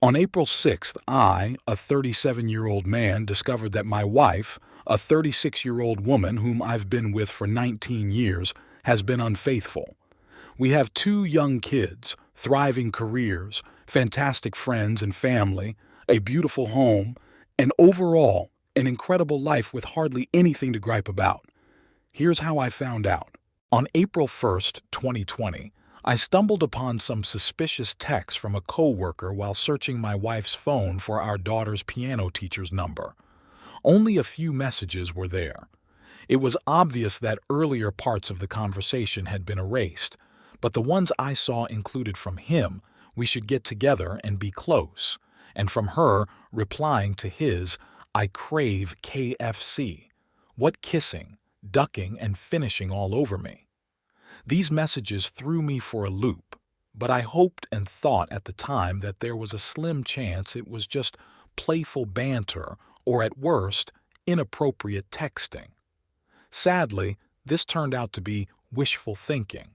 On April 6th, a 37-year-old man, discovered that my wife, a 36-year-old woman whom I've been with for 19 years, has been unfaithful. We have two young kids, thriving careers, fantastic friends and family, a beautiful home, and overall, an incredible life with hardly anything to gripe about. Here's how I found out. On April 1st, 2020, I stumbled upon some suspicious texts from a coworker while searching my wife's phone for our daughter's piano teacher's number. Only a few messages were there. It was obvious that earlier parts of the conversation had been erased, but the ones I saw included from him, "We should get together and be close," and from her, replying to his, "I crave KFC. What kissing, ducking, and finishing all over me." These messages threw me for a loop, but I hoped and thought at the time that there was a slim chance it was just playful banter or, at worst, inappropriate texting. Sadly, this turned out to be wishful thinking.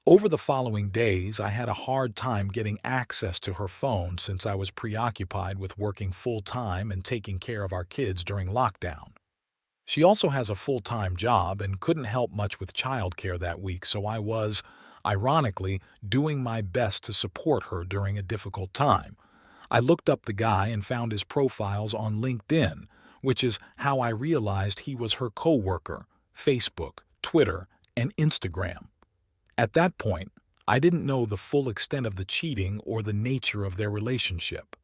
Over the following days, I had a hard time getting access to her phone since I was preoccupied with working full-time and taking care of our kids during lockdown. She also has a full-time job and couldn't help much with childcare that week, so I was, ironically, doing my best to support her during a difficult time. I looked up the guy and found his profiles on LinkedIn, which is how I realized he was her coworker, Facebook, Twitter, and Instagram. At that point, I didn't know the full extent of the cheating or the nature of their relationship.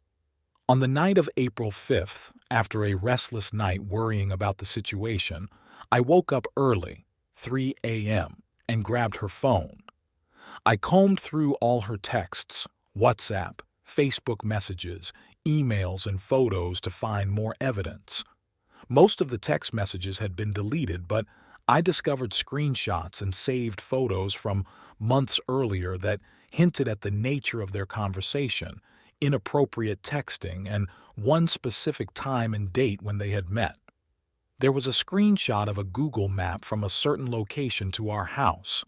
On the night of April 5th, after a restless night worrying about the situation, I woke up early, 3 a.m., and grabbed her phone. I combed through all her texts, WhatsApp, Facebook messages, emails, and photos to find more evidence. Most of the text messages had been deleted, but I discovered screenshots and saved photos from months earlier that hinted at the nature of their conversation, inappropriate texting, and one specific time and date when they had met. There was a screenshot of a Google map from a certain location to our house.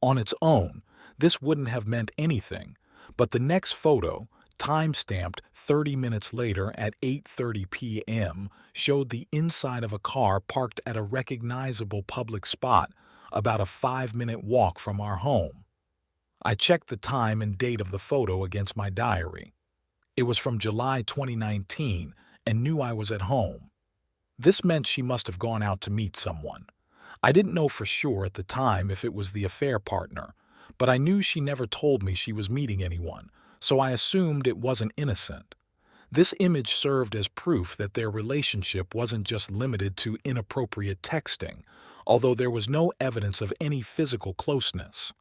On its own, this wouldn't have meant anything, but the next photo, time-stamped 30 minutes later at 8:30 p.m., showed the inside of a car parked at a recognizable public spot about a 5-minute walk from our home. I checked the time and date of the photo against my diary. It was from July 2019 and knew I was at home. This meant she must have gone out to meet someone. I didn't know for sure at the time if it was the affair partner, but I knew she never told me she was meeting anyone, so I assumed it wasn't innocent. This image served as proof that their relationship wasn't just limited to inappropriate texting, although there was no evidence of any physical closeness.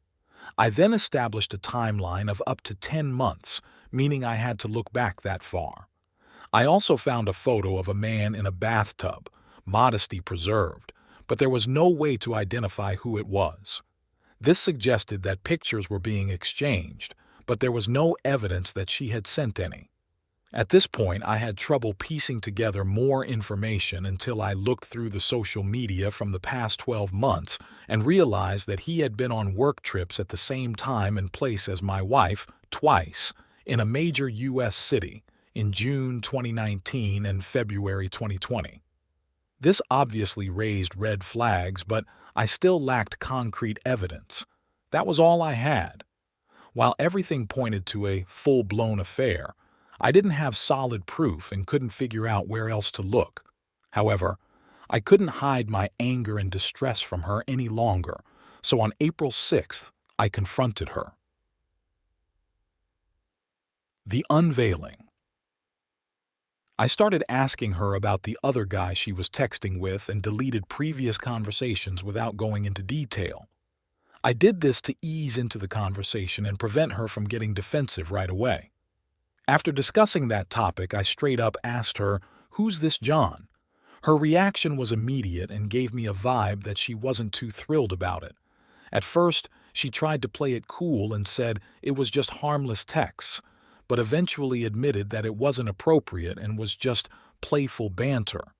I then established a timeline of up to 10 months, meaning I had to look back that far. I also found a photo of a man in a bathtub, modesty preserved, but there was no way to identify who it was. This suggested that pictures were being exchanged, but there was no evidence that she had sent any. At this point, I had trouble piecing together more information until I looked through the social media from the past 12 months and realized that he had been on work trips at the same time and place as my wife, twice, in a major U.S. city, in June 2019 and February 2020. This obviously raised red flags, but I still lacked concrete evidence. That was all I had. While everything pointed to a full-blown affair, I didn't have solid proof and couldn't figure out where else to look. However, I couldn't hide my anger and distress from her any longer, so on April 6th, I confronted her. The unveiling. I started asking her about the other guy she was texting with and deleted previous conversations without going into detail. I did this to ease into the conversation and prevent her from getting defensive right away. After discussing that topic, I straight up asked her, "Who's this John?" Her reaction was immediate and gave me a vibe that she wasn't too thrilled about it. At first, she tried to play it cool and said it was just harmless texts, but eventually admitted that it wasn't appropriate and was just playful banter.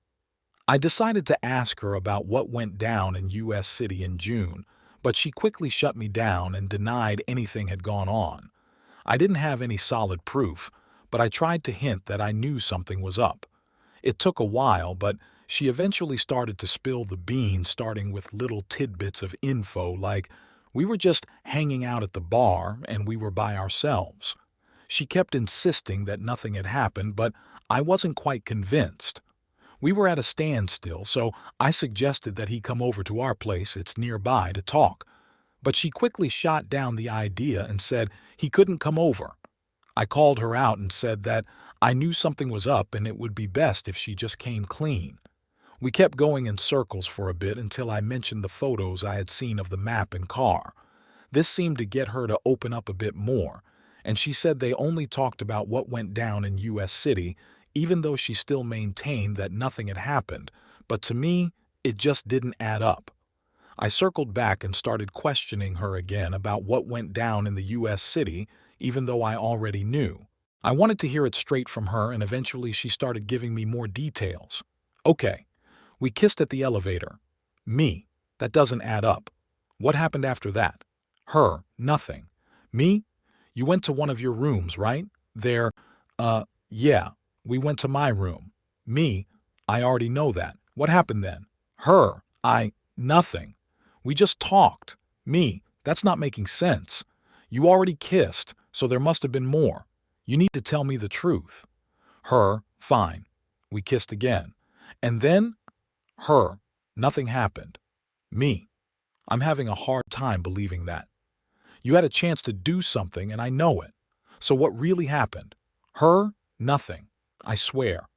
I decided to ask her about what went down in U.S. City in June, but she quickly shut me down and denied anything had gone on. I didn't have any solid proof, but I tried to hint that I knew something was up. It took a while, but she eventually started to spill the beans, starting with little tidbits of info like, we were just hanging out at the bar and we were by ourselves. She kept insisting that nothing had happened, but I wasn't quite convinced. We were at a standstill, so I suggested that he come over to our place, it's nearby, to talk. But she quickly shot down the idea and said he couldn't come over. I called her out and said that I knew something was up and it would be best if she just came clean. We kept going in circles for a bit until I mentioned the photos I had seen of the map and car. This seemed to get her to open up a bit more, and she said they only talked about what went down in U.S. City, even though she still maintained that nothing had happened, but to me, it just didn't add up. I circled back and started questioning her again about what went down in the U.S. City, even though I already knew. I wanted to hear it straight from her, and eventually she started giving me more details. Okay, we kissed at the elevator. Me, that doesn't add up. What happened after that? Her, nothing. Me, you went to one of your rooms, right? Yeah, we went to my room. Me, I already know that. What happened then? Her, nothing. We just talked. Me, that's not making sense. You already kissed, so there must have been more. You need to tell me the truth. Her, fine. We kissed again. And then? Her, nothing happened. Me, I'm having a hard time believing that. You had a chance to do something, and I know it. So what really happened? Her, nothing. I swear.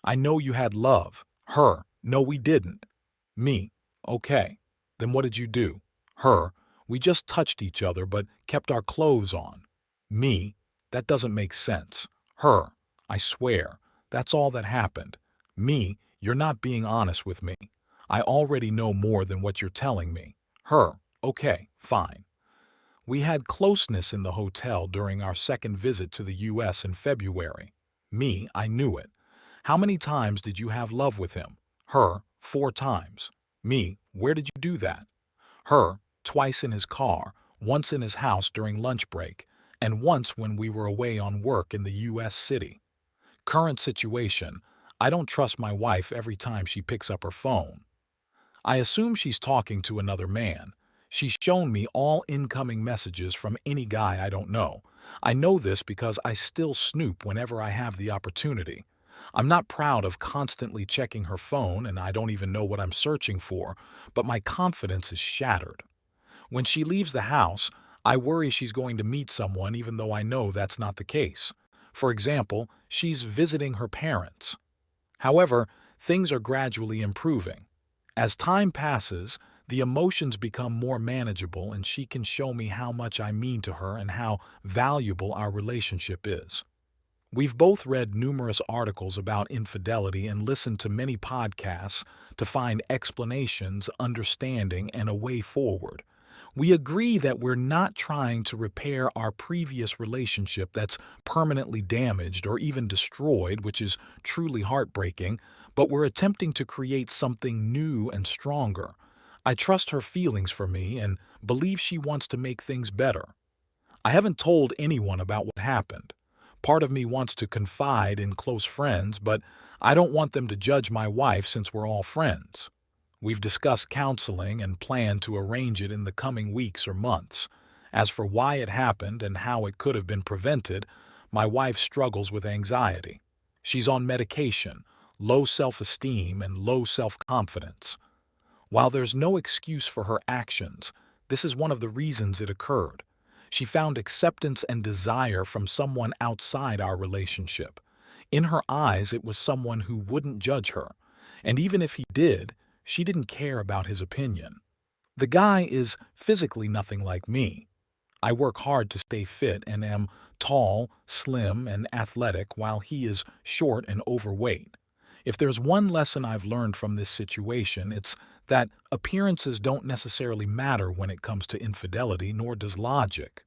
I know you had love. Her, no, we didn't. Me, okay. Then what did you do? Her, we just touched each other but kept our clothes on. Me, that doesn't make sense. Her, I swear, that's all that happened. Me, you're not being honest with me. I already know more than what you're telling me. Her, okay, fine. We had closeness in the hotel during our second visit to the U.S. in February. Me, I knew it. How many times did you have love with him? Her, 4 times. Me, where did you do that? Her, twice in his car, once in his house during lunch break, and once when we were away on work in the U.S. city. Current situation, I don't trust my wife every time she picks up her phone. I assume she's talking to another man. She's shown me all incoming messages from any guy I don't know. I know this because I still snoop whenever I have the opportunity. I'm not proud of constantly checking her phone, and I don't even know what I'm searching for, but my confidence is shattered. When she leaves the house, I worry she's going to meet someone even though I know that's not the case. For example, she's visiting her parents. However, things are gradually improving. As time passes, the emotions become more manageable and she can show me how much I mean to her and how valuable our relationship is. We've both read numerous articles about infidelity and listened to many podcasts to find explanations, understanding, and a way forward. We agree that we're not trying to repair our previous relationship that's permanently damaged or even destroyed, which is truly heartbreaking, but we're attempting to create something new and stronger. I trust her feelings for me and believe she wants to make things better. I haven't told anyone about what happened. Part of me wants to confide in close friends, but I don't want them to judge my wife since we're all friends. We've discussed counseling and plan to arrange it in the coming weeks or months. As for why it happened and how it could have been prevented, my wife struggles with anxiety. She's on medication, low self-esteem, and low self-confidence. While there's no excuse for her actions, this is one of the reasons it occurred. She found acceptance and desire from someone outside our relationship. In her eyes, it was someone who wouldn't judge her. And even if he did, she didn't care about his opinion. The guy is physically nothing like me. I work hard to stay fit and am tall, slim, and athletic while he is short and overweight. If there's one lesson I've learned from this situation, it's that appearances don't necessarily matter when it comes to infidelity, nor does logic.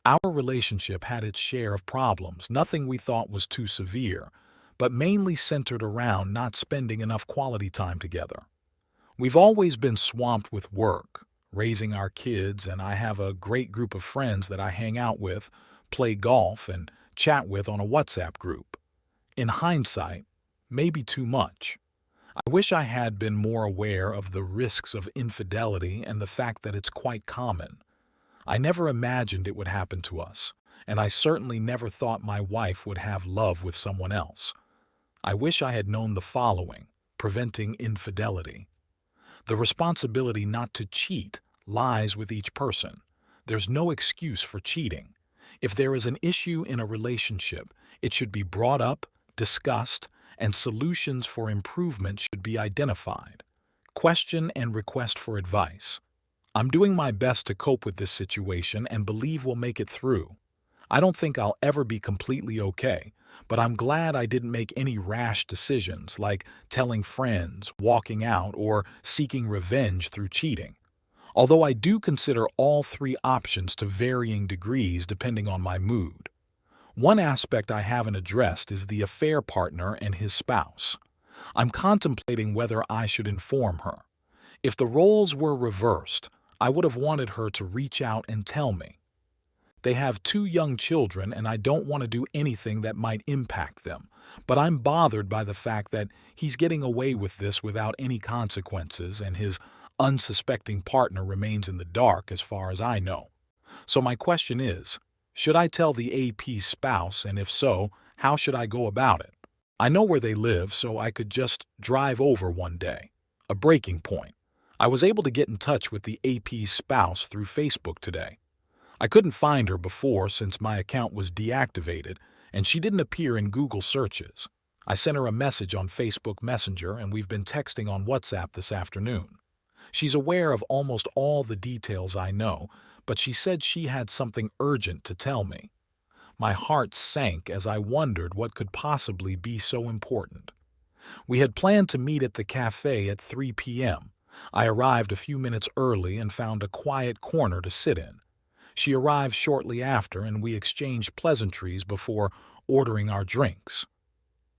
Our relationship had its share of problems, nothing we thought was too severe, but mainly centered around not spending enough quality time together. We've always been swamped with work, raising our kids, and I have a great group of friends that I hang out with, play golf, and chat with on a WhatsApp group. In hindsight, maybe too much. I wish I had been more aware of the risks of infidelity and the fact that it's quite common. I never imagined it would happen to us, and I certainly never thought my wife would have love with someone else. I wish I had known the following: preventing infidelity. The responsibility not to cheat lies with each person. There's no excuse for cheating. If there is an issue in a relationship, it should be brought up, discussed, and solutions for improvement should be identified. Question and request for advice. I'm doing my best to cope with this situation and believe we'll make it through. I don't think I'll ever be completely okay, but I'm glad I didn't make any rash decisions like telling friends, walking out, or seeking revenge through cheating. Although I do consider all three options to varying degrees depending on my mood. One aspect I haven't addressed is the affair partner and his spouse. I'm contemplating whether I should inform her. If the roles were reversed, I would have wanted her to reach out and tell me. They have 2 young children and I don't want to do anything that might impact them, but I'm bothered by the fact that he's getting away with this without any consequences and his unsuspecting partner remains in the dark as far as I know. So my question is, should I tell the AP's spouse, and if so, how should I go about it? I know where they live, so I could just drive over one day. A breaking point. I was able to get in touch with the AP's spouse through Facebook today. I couldn't find her before since my account was deactivated, and she didn't appear in Google searches. I sent her a message on Facebook Messenger, and we've been texting on WhatsApp this afternoon. She's aware of almost all the details I know, but she said she had something urgent to tell me. My heart sank as I wondered what could possibly be so important. We had planned to meet at the cafe at 3 p.m. I arrived a few minutes early and found a quiet corner to sit in. She arrived shortly after, and we exchanged pleasantries before ordering our drinks.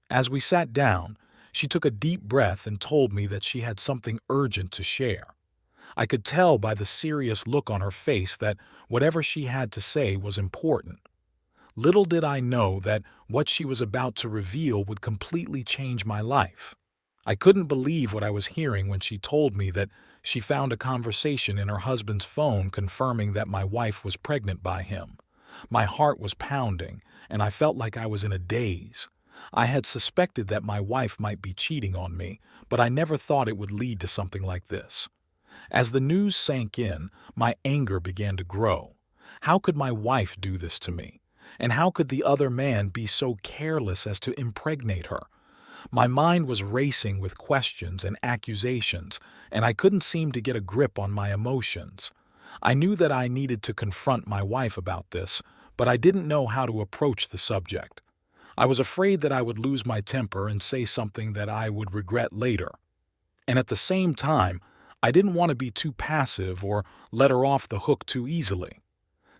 As we sat down, she took a deep breath and told me that she had something urgent to share. I could tell by the serious look on her face that whatever she had to say was important. Little did I know that what she was about to reveal would completely change my life. I couldn't believe what I was hearing when she told me that she found a conversation in her husband's phone confirming that my wife was pregnant by him. My heart was pounding, and I felt like I was in a daze. I had suspected that my wife might be cheating on me, but I never thought it would lead to something like this. As the news sank in, my anger began to grow. How could my wife do this to me? And how could the other man be so careless as to impregnate her? My mind was racing with questions and accusations, and I couldn't seem to get a grip on my emotions. I knew that I needed to confront my wife about this, but I didn't know how to approach the subject. I was afraid that I would lose my temper and say something that I would regret later. And at the same time, I didn't want to be too passive or let her off the hook too easily.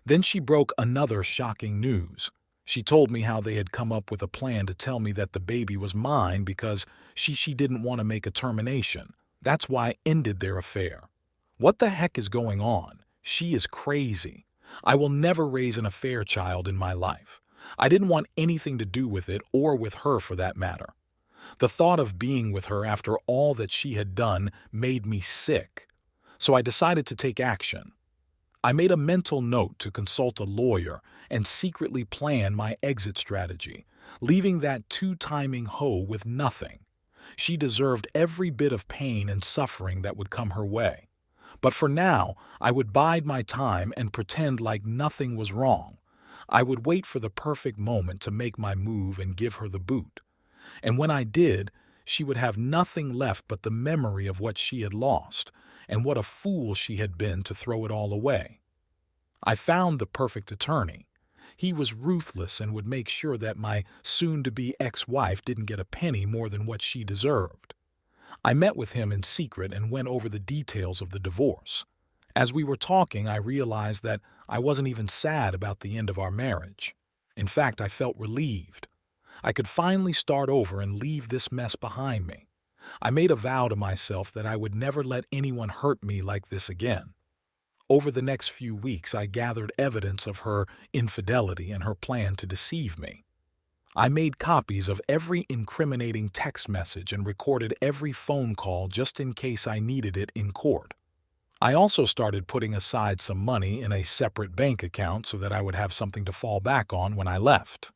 Then she broke another shocking news. She told me how they had come up with a plan to tell me that the baby was mine because she didn't want to make a termination. That's why I ended their affair. What the heck is going on? She is crazy. I will never raise an affair child in my life. I didn't want anything to do with it or with her for that matter. The thought of being with her after all that she had done made me sick. So I decided to take action. I made a mental note to consult a lawyer and secretly plan my exit strategy, leaving that two-timing hoe with nothing. She deserved every bit of pain and suffering that would come her way. But for now, I would bide my time and pretend like nothing was wrong. I would wait for the perfect moment to make my move and give her the boot. And when I did, she would have nothing left but the memory of what she had lost, and what a fool she had been to throw it all away. I found the perfect attorney. He was ruthless and would make sure that my soon-to-be ex-wife didn't get a penny more than what she deserved. I met with him in secret and went over the details of the divorce. As we were talking, I realized that I wasn't even sad about the end of our marriage. In fact, I felt relieved. I could finally start over and leave this mess behind me. I made a vow to myself that I would never let anyone hurt me like this again. Over the next few weeks, I gathered evidence of her infidelity and her plan to deceive me. I made copies of every incriminating text message and recorded every phone call just in case I needed it in court. I also started putting aside some money in a separate bank account so that I would have something to fall back on when I left.